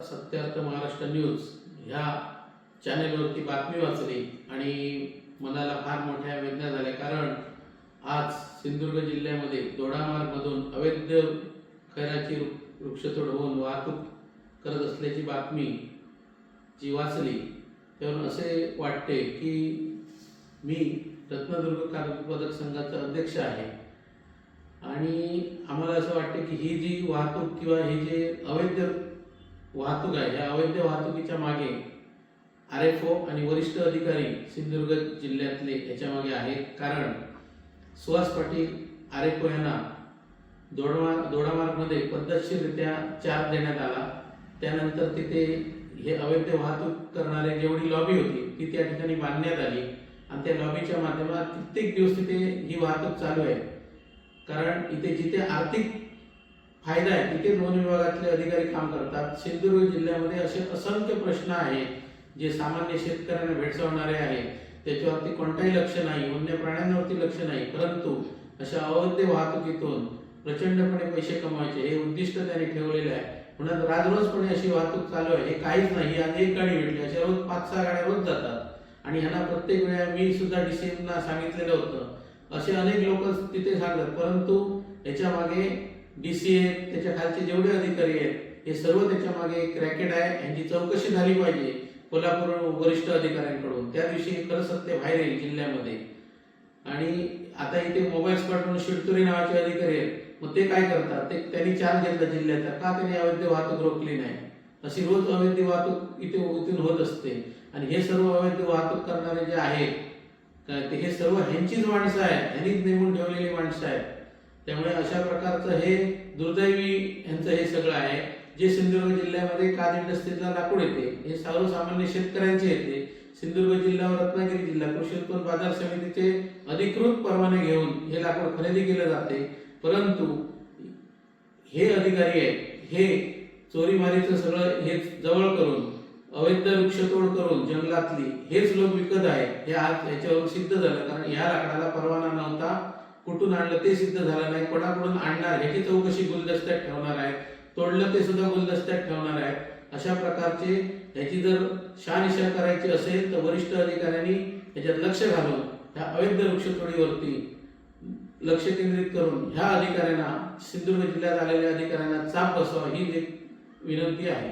Satyarth Maharashtra news ह्या चॅनेलवरती बातमी वाचली आणि मनाला फार मोठ्या वेदना झाल्या। कारण आज सिंधुदुर्ग जिल्ह्यामध्ये दोडामार्गमधून अवैध खैराची वृक्षतोड होऊन वाहतूक करत असल्याची बातमी जी वाचली त्यावरून असे वाटते की मी रत्नदुर्ग कागद उत्पादक संघाचा अध्यक्ष आहे आणि आम्हाला असं वाटते की ही जी वाहतूक किंवा हे जे अवैध वाहतूक आहे या अवैध वाहतुकीच्या मागे आरएफओ आणि वरिष्ठ अधिकारी सिंधुदुर्ग जिल्ह्यातले याच्या मागे आहेत। कारण सुहास पाटील आरएफओ यांना दोडामार्गमध्ये पद्धतशीररित्या चार्ज देण्यात आला। त्यानंतर तिथे हे अवैध वाहतूक करणारे जेवढी लॉबी होती ती त्या ठिकाणी बांधण्यात आली आणि त्या लॉबीच्या माध्यमात कित्येक दिवस तिथे ही वाहतूक चालू आहे। कारण इथे जिथे आर्थिक फायदा आहे तिथे दोन विभागातले अधिकारी काम करतात। सिंधुदुर्ग जिल्ह्यामध्ये असे असंख्य प्रश्न आहेत जे सामान्य शेतकऱ्यांना भेडसावणारे आहेत, त्याच्यावरती कोणताही लक्ष नाही, वन्य प्राण्यांवरती लक्ष नाही, परंतु अशा अवैध वाहतुकीतून प्रचंडपणे पैसे कमवायचे हे उद्दिष्ट त्यांनी ठेवलेले आहे। म्हणून राजरोजपणे अशी वाहतूक चालू आहे, हे काहीच नाही। आज एक गाडी भेटली, अशा रोज 5-6 गाड्या रोज जातात आणि ह्यांना प्रत्येक वेळा मी सुद्धा डीसीएमना सांगितलेलं होतं, असे अनेक लोक तिथे सांगतात, परंतु याच्या मागे डीसीए त्याच्या खालचे जेवढे अधिकारी आहेत हे सर्व त्याच्या मागे एक रॅकेट आहे। यांची चौकशी झाली पाहिजे कोल्हापूर वरिष्ठ अधिकाऱ्यांकडून। त्या दिवशी खरं सत्य बाहेर येईल जिल्ह्यामध्ये। आणि आता इथे मोबाईल स्पॉट म्हणून शिडतुरी नावाचे अधिकारी आहेत, मग ते काय करतात, ते त्यांनी चार्ज घेतला जिल्ह्याचा, का त्यांनी अवैध वाहतूक रोखली नाही? अशी रोज अवैध वाहतूक इथून होत असते आणि हे सर्व अवैध वाहतूक करणारे जे आहेत हे सर्व ह्यांचीच माणसं आहेत, ह्यांनीच नेमून ठेवलेली माणसं आहेत। त्यामुळे अशा प्रकारचं हे दुर्दैवी यांचं हे सगळं आहे जे सिंधुदुर्ग जिल्ह्यामध्ये काद इंडस्ट्रीजला लाकूड येते, हे सर्वसामान्य शेतकऱ्यांचे येते। सिंधुदुर्ग जिल्हा व रत्नागिरी जिल्हा कृषी उत्पन्न बाजार समितीचे अधिकृत परवाने घेऊन हे लाकूड खरेदी केले जाते, परंतु हे अधिकारी आहेत हे चोरीमारीचं सगळं हे जवळ करून अवैध वृक्षतोड करून जंगलातली हेच लोक विकत आहेत। हे आज याच्यावर सिद्ध झालं। कारण या लाकडाला परवाना नव्हता, कुठून आणलं ते सिद्ध झालं नाही, कोणाकडून आणणार ह्याची चौकशी गुलदस्त्यात ठेवणार आहे, तोडलं ते सुद्धा गुलदस्त्यात ठेवणार आहे। अशा प्रकारचे ह्याची जर शहानिशा करायची असेल तर वरिष्ठ अधिकाऱ्यांनी याच्यात लक्ष घालून ह्या अवैध वृक्षतोडीवरती लक्ष केंद्रित करून ह्या अधिकाऱ्यांना सिंधुदुर्ग जिल्ह्यात आलेल्या अधिकाऱ्यांना चाप बसवा ही एक विनंती आहे।